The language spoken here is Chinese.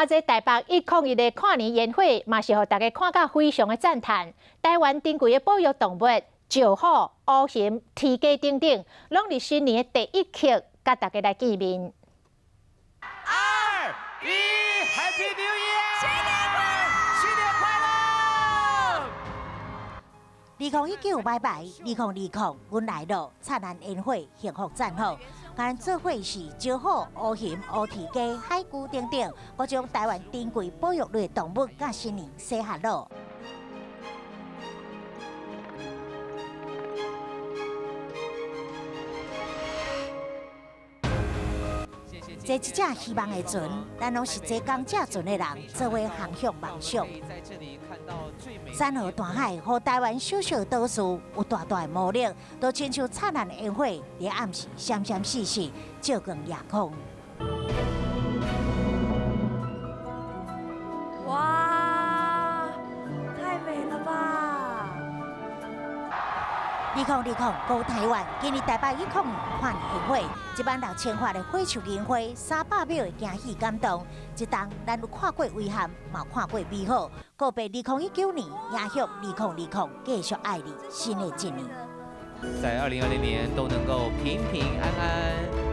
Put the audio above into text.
这台北101的跨年宴会，嘛是互大家看到非常的赞叹。台湾珍贵的保育动物，石虎、乌熊、天鸡等等，拢伫新年的第一刻，甲大家来见面。2、1 ，Happy New Year！ 新年快乐！2019拜拜，2020阮来了，灿烂宴会，幸福赞好。甲咱做伙是石虎、乌熊、乌鹈鸡、海龟等等，各种台湾珍贵保育类动物，甲新年说哈喽。坐一只希望的船，咱拢是坐港这船的人，做伙航向梦想。山河大海，和台湾小小岛屿有大大的魔力，都亲像灿烂的烟火，在暗时闪闪烁烁，照光夜空。哇，太美了吧！2020高台湾，今年台北102跨年宴会，16000瓦的火球烟花，300秒的惊喜感动，一档咱有看过遗憾，嘛看过美好，告别2019年，迎向2020，继续爱你新的一年。在2020年都能够平平安安。